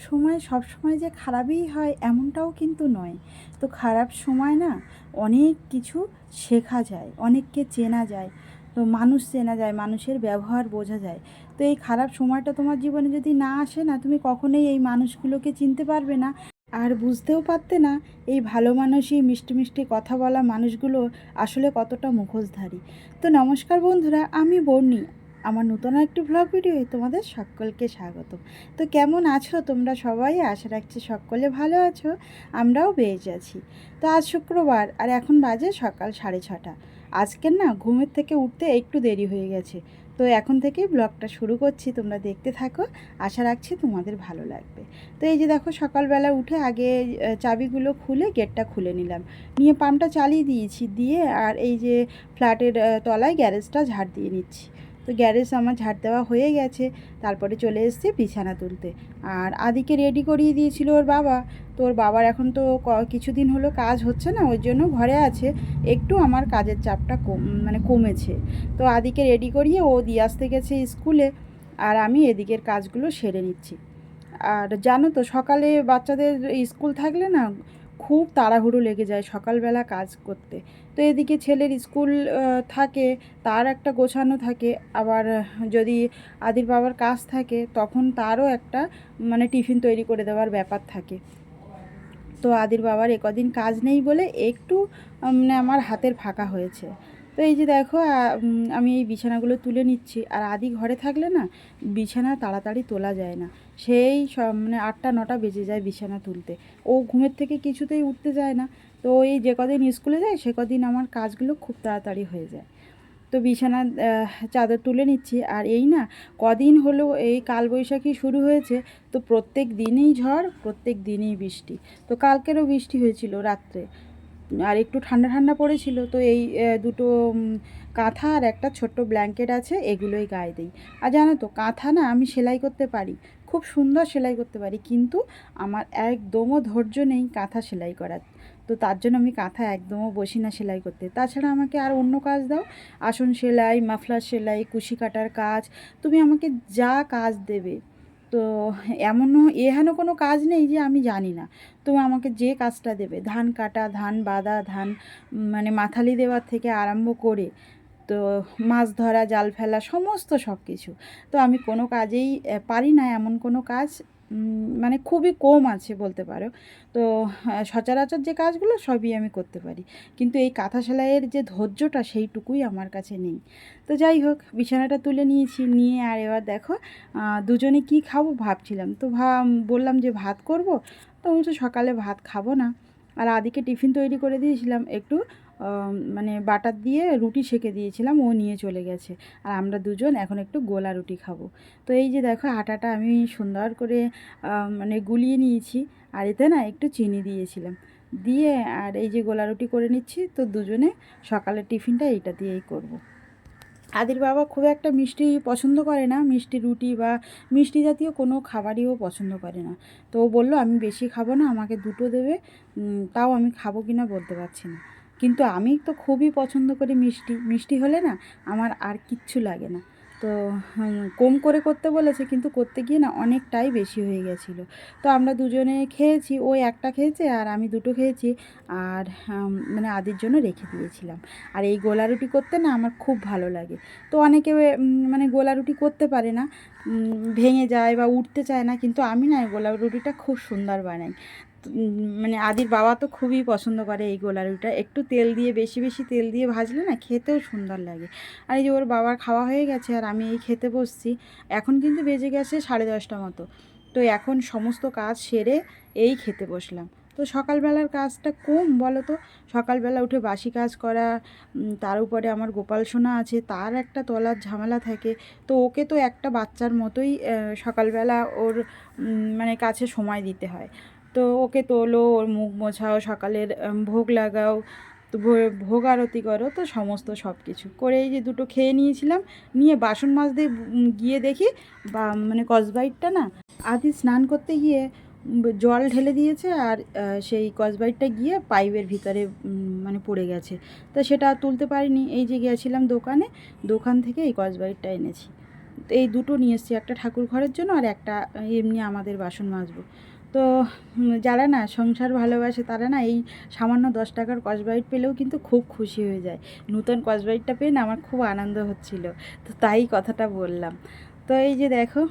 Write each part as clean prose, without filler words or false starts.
সময় সব সময় যে খারাপই হয় এমনটাও কিন্তু নয়। তো খারাপ সময় না অনেক কিছু শেখা যায়, অনেককে চেনা যায়, তো মানুষ চেনা যায়, মানুষের ব্যবহার বোঝা যায়। তো এই খারাপ সময়টা তোমার জীবনে যদি না আসে না, তুমি কখনোই এই মানুষগুলোকে চিনতে পারবে না, আর বুঝতেও পারতে না এই ভালো মানুষই, মিষ্টি মিষ্টি কথা বলা মানুষগুলো আসলে কতটা মুখোশধারী। তো নমস্কার বন্ধুরা, আমি বর্ণি। আমার নতুন একটি ব্লগ ভিডিওয়ে তোমাদের সকলকে স্বাগত। তো কেমন আছো তোমরা সবাই? আশা রাখছি সকলে ভালো আছো, আমরাও বেশ আছি। তো আজ শুক্রবার আর এখন বাজে সকাল 6:30। আজকের না ঘুমের থেকে উঠতে একটু দেরি হয়ে গেছে, তো এখন থেকেই ব্লগটা শুরু করছি, তোমরা দেখতে থাকো, আশা রাখছি তোমাদের ভালো লাগবে। তো এই যে দেখো, সকালবেলা উঠে আগে চাবিগুলো খুলে গেটটা খুলে নিলাম, নিয়ে পাম্পটা চালিয়ে দিয়েছি, দিয়ে আর এই যে ফ্ল্যাটের তলায় গ্যারেজটা ঝাড় দিয়ে নিচ্ছি। তো গ্যারেজ আমার ঝাড় দেওয়া হয়ে গেছে, তারপরে চলে এসেছি বিছানা তুলতে। আর আদিকে রেডি করিয়ে দিয়েছিল ওর বাবা। তো ওর বাবার এখন তো কিছুদিন হলো কাজ হচ্ছে না, ওই জন্য ঘরে আছে, একটু আমার কাজের চাপটা কমেছে। তো আদিকে রেডি করিয়ে ও দিয়ে আসতে গেছে স্কুলে, আর আমি এদিকের কাজগুলো সেরে নিচ্ছি। আর জানো তো, সকালে বাচ্চাদের স্কুল থাকলে না খুব তাড়াহুড়ো লেগে যায় সকালবেলা কাজ করতে। তো এদিকে ছেলের স্কুল থাকে, তার একটা গোছানো থাকে, আবার যদি আদির বাবার কাজ থাকে তখন তারও একটা টিফিন তৈরি করে দেওয়ার ব্যাপার থাকে। তো আদির বাবার একদিন কাজ নেই বলে একটু আমার হাতের ফাঁকা হয়েছে। তো এই যে দেখো, আমি এই বিছানাগুলো তুলে নিচ্ছি। আর আদি ঘরে থাকলে না বিছানা তাড়াতাড়ি তোলা যায় না, সেই সব 8টা 9টা বেজে যায় বিছানা তুলতে। ও ঘুমের থেকে কিছুতেই উঠতে যায় না। তো এই যে কদিন স্কুলে যায় সে কদিন আমার কাজগুলো খুব তাড়াতাড়ি হয়ে যায়। তো বিছানা চাদর তুলে নিচ্ছি। আর এই না কদিন হলো এই কালবৈশাখী শুরু হয়েছে, তো প্রত্যেক দিনই ঝড়, প্রত্যেক দিনই বৃষ্টি। তো কালকেরও বৃষ্টি হয়েছিল রাত্রে, আর একটু ঠান্ডা ঠান্ডা পড়েছিল। তো এই দুটো কাঁথা আর একটা ছোট্ট ব্ল্যাঙ্কেট আছে, এগুলোই গায়ে দিই। আর জানো তো, কাঁথা না আমি সেলাই করতে পারি, খুব সুন্দর সেলাই করতে পারি, কিন্তু আমার একদমও ধৈর্য নেই কাঁথা সেলাই করার। তো তার জন্য আমি কাঁথা একদমও বসি না সেলাই করতে। তাছাড়া আমাকে আর অন্য কাজ দাও, আসন সেলাই, মাফলার সেলাই, কুশি কাটার কাজ, তুমি আমাকে যা কাজ দেবে, তো এমনও এহেন কোনো কাজ নেই যে আমি জানি না। তুমি আমাকে যে কাজটা দেবে, ধান কাটা, ধান বাঁধা, ধান মাথালি দেওয়ার থেকে আরম্ভ করে, তো মাছ ধরা, জাল ফেলা, সমস্ত সব কিছু। তো আমি কোনো কাজেই পারি না, এমন কোনো কাজ খুবই কম আছে বলতে পারো। তো সচরাচর যে কাজগুলো সবই আমি করতে পারি, কিন্তু এই কাঁথা সেলাইয়ের যে ধৈর্যটা সেইটুকুই আমার কাছে নেই। তো যাই হোক, বিছানাটা তুলে নিয়েছি, নিয়ে আর এবার দেখো দুজনে কি খাবো ভাবছিলাম। তো বললাম যে ভাত করব। তো বলছে সকালে ভাত খাবো না। আর আদিকে টিফিন তৈরি করে দিয়েছিলাম, একটু বাটার দিয়ে রুটি সেঁকে দিয়েছিলাম, ও নিয়ে চলে গেছে। আর আমরা দুজন এখন একটু গোলা রুটি খাবো। তো এই যে দেখো, আটাটা আমি সুন্দর করে গুলিয়ে নিয়েছি, আর এতে না একটু চিনি দিয়েছিলাম, দিয়ে আর এই যে গোলা রুটি করে নিচ্ছি। তো দুজনে সকালের টিফিনটা এইটা দিয়েই করব। আদির বাবা খুব একটা মিষ্টি পছন্দ করে না, মিষ্টি রুটি বা মিষ্টি জাতীয় কোনো খাবারই ও পছন্দ করে না। তো ও বললো আমি বেশি খাবো না, আমাকে দুটো দেবে। তাও আমি খাবো কি না বলতে পারছি না, কিন্তু আমি তো খুবই পছন্দ করি মিষ্টি। মিষ্টি হলে না আমার আর কিচ্ছু লাগে না। তো কম করে করতে বলেছে, কিন্তু করতে গিয়ে না অনেকটাই বেশি হয়ে গেছিলো। তো আমরা দুজনে খেয়েছি, ও একটা খেয়েছে আর আমি দুটো খেয়েছি। আর আদির জন্য রেখে দিয়েছিলাম। আর এই গোলা রুটি করতে না আমার খুব ভালো লাগে। তো অনেকে গোলা রুটি করতে পারে না, ভেঙে যায় বা উঠতে চায় না, কিন্তু আমি না গোলা রুটিটা খুব সুন্দর বানাই। আদির বাবা তো খুবই পছন্দ করে এই গোলা রুটিটা, একটু তেল দিয়ে, বেশি বেশি তেল দিয়ে ভাজলে না খেতেও সুন্দর লাগে। আর এই যে ওর বাবার খাওয়া হয়ে গেছে আর আমি এই খেতে বসছি। এখন কিন্তু বেজে গেছে 10:30 মতো। তো এখন সমস্ত কাজ সেরে এই খেতে বসলাম। তো সকালবেলার কাজটা কম বলো তো, সকালবেলা উঠে বাসি কাজ করা, তার উপরে আমার গোপাল সোনা আছে, তার একটা তোলার ঝামেলা থাকে। তো ওকে তো একটা বাচ্চার মতোই সকালবেলা ওর কাছে সময় দিতে হয়। তো ওকে তোলো, ওর মুখ মোছাও, সকালের ভোগ লাগাও, তো ভোগ আরতি করো, তো সমস্ত সব কিছু করে এই যে দুটো খেয়ে নিয়েছিলাম। নিয়ে বাসন মাজতে গিয়ে দেখি বা কসবাইটটা না আদি স্নান করতে গিয়ে জল ঢেলে দিয়েছে, আর সেই কসবাইটটা গিয়ে পাইপের ভিতরে পড়ে গেছে। তো সেটা আর তুলতে পারিনি। এই যে গিয়েছিলাম দোকানে, দোকান থেকে এই কসবাইটটা এনেছি। তো এই দুটো নিয়ে এসেছি, একটা ঠাকুর ঘরের জন্য আর একটা এমনি আমাদের বাসন মাজবো। তো যারা না সংসার ভালোবাসে তারা না এই সামান্য 10 টাকার স্কচব্রাইট পেলেও কিন্তু খুব খুশি হয়ে যায়। নতুন স্কচব্রাইটটা পেয়ে না আমার খুব আনন্দ হচ্ছিল, তো তাই কথাটা বললাম। তো এই যে দেখো,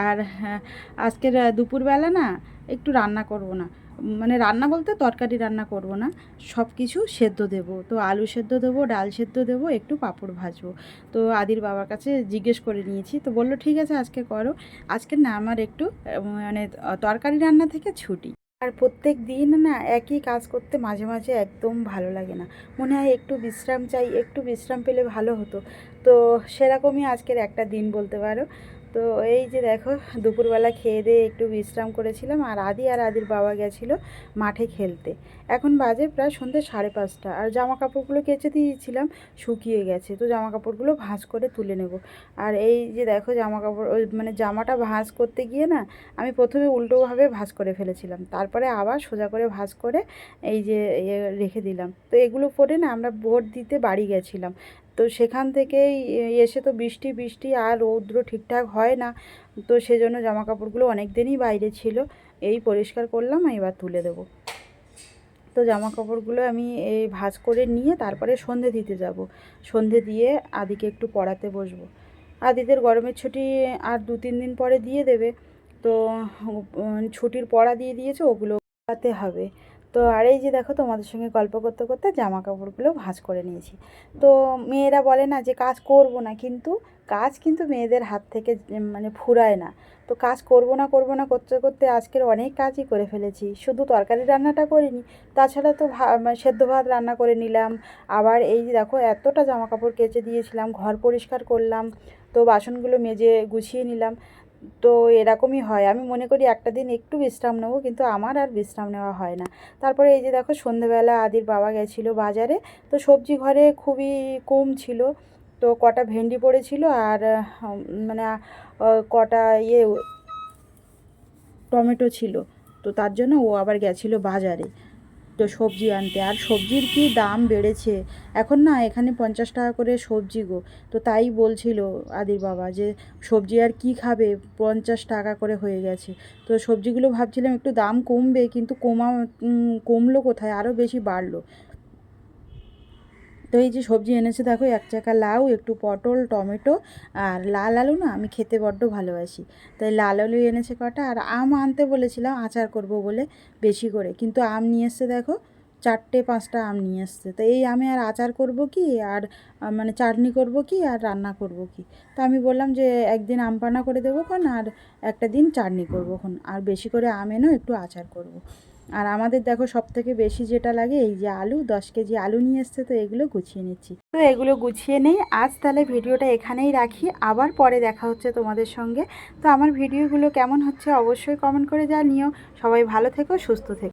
আর আজকের দুপুরবেলা না একটু রান্না করব না, মানে রান্না বলতে তরকারি রান্না করব না, সব কিছু সেদ্ধ দেবো। তো আলু সেদ্ধ দেবো, ডাল সেদ্ধ দেবো, একটু পাঁপড় ভাজবো। তো আদির বাবার কাছে জিজ্ঞেস করে নিয়েছি, তো বললো ঠিক আছে আজকে করো। আজকে না আমার একটু মানে তরকারি রান্না থেকে ছুটি। আর প্রত্যেক দিন না একই কাজ করতে মাঝে মাঝে একদম ভালো লাগে না, মনে হয় একটু বিশ্রাম চাই, একটু বিশ্রাম পেলে ভালো হতো। তো সেরকমই আজকের একটা দিন বলতে পারো। তো এই যে দেখো, দুপুরবেলা খেয়ে দিয়ে একটু বিশ্রাম করেছিলাম, আর আদির বাবা গেছিলো মাঠে খেলতে। এখন বাজে প্রায় সন্ধ্যে 5:30, আর জামা কাপড়গুলো কেচে দিয়েছিলাম, শুকিয়ে গেছে। তো জামা কাপড়গুলো ভাঁজ করে তুলে নেব। আর এই যে দেখো জামা কাপড়, ওই মানে জামাটা ভাঁজ করতে গিয়ে না আমি প্রথমে উল্টোভাবে ভাঁজ করে ফেলেছিলাম, তারপরে আবার সোজা করে ভাঁজ করে এই যে রেখে দিলাম। তো এগুলো পরে না আমরা ভোট দিতে বাড়ি গেছিলাম। তো সেখান থেকেই এসে তো বৃষ্টি বৃষ্টি আর রৌদ্র ঠিকঠাক হয় না, তো সেজন্য জামা কাপড়গুলো অনেক দিনই বাইরে ছিল। এই পরিষ্কার করলাম, এবার তুলে দেবো। তো জামা কাপড়গুলো আমি এই ভাঁজ করে নিয়ে তারপরে সন্ধে দিতে যাব। সন্ধে দিয়ে আদিকে একটু পড়াতে বসবো। আদিদের গরমের ছুটি আর 2-3 দিন পরে দিয়ে দেবে। তো ছুটির পড়া দিয়ে দিয়েছে, ওগুলো পড়াতে হবে। তো আর এই যে দেখো, তোমাদের সঙ্গে গল্প করতে করতে জামা কাপড়গুলো ভাঁজ করে নিয়েছি। তো মেয়েরা বলে না যে কাজ করব না, কিন্তু কাজ কিন্তু মেয়েদের হাত থেকে মানে ফুরায় না। তো কাজ করব না করতে করতে আজকের অনেক কাজই করে ফেলেছি, শুধু তরকারি রান্নাটা করিনি, তাছাড়া তো সেদ্ধ ভাত রান্না করে নিলাম। আবার এই যে দেখো, এতটা জামা কাপড় কেচে দিয়েছিলাম, ঘর পরিষ্কার করলাম, তো বাসনগুলো মেজে গুছিয়ে নিলাম। তো এরকমই হয়, আমি মনে করি একটা দিন একটু বিশ্রাম নেবো, কিন্তু আমার আর বিশ্রাম নেওয়া হয় না। তারপরে এই যে দেখো, সন্ধেবেলা আদির বাবা গেছিলো বাজারে। তো সবজি ঘরে খুবই কম ছিল, তো কটা ভেন্ডি পড়েছিল, আর মানে কটা টমেটো ছিল। তো তার জন্য ও আবার গেছিলো বাজারে তো সবজি আনতে। আর সবজির কি দাম বেড়েছে এখন, না এখানে 50 টাকা করে সবজি গো। তো তাই বলছিল আদির বাবা যে সবজি আর কি খাবে, 50 টাকা করে হয়ে গেছে। তো সবজিগুলো ভাবছিলাম একটু দাম কমবে, কিন্তু কমলো কোথায়, আরও বেশি বাড়লো। তো এই যে সবজি এনেছে দেখো, 1 চাকা লাউ, একটু পটল, টমেটো, আর লাল আলু না আমি খেতে বড্ড ভালোবাসি, তাই লাল আলু এনেছে কটা। আর আম আনতে বলেছিলাম আচার করব বলে বেশি করে, কিন্তু আম নিয়ে এসছে দেখো 4-5টা আম নিয়ে এসছে। তো এই আমে আর আচার করব কি, আর মানে চাটনি করব কি, আর রান্না করব কি। তো আমি বললাম যে একদিন আম পানা করে দেবো খন, আর একটা দিন চাটনি করবো খন, আর বেশি করে আম এনো একটু আচার করব। আর আমাদের দেখো সবথেকে বেশি যেটা লাগে, এই যে আলু, 10 কেজি আলু নিয়ে এসছে, তো এগুলো গুছিয়ে নিচ্ছি। তো এগুলো গুছিয়ে নেই আজ, তাহলে ভিডিওটা এখানেই রাখি, আবার পরে দেখা হচ্ছে তোমাদের সঙ্গে। তো আমার ভিডিওগুলো কেমন হচ্ছে অবশ্যই কমেন্ট করে জানিও। সবাই ভালো থেকো, সুস্থ থেকো।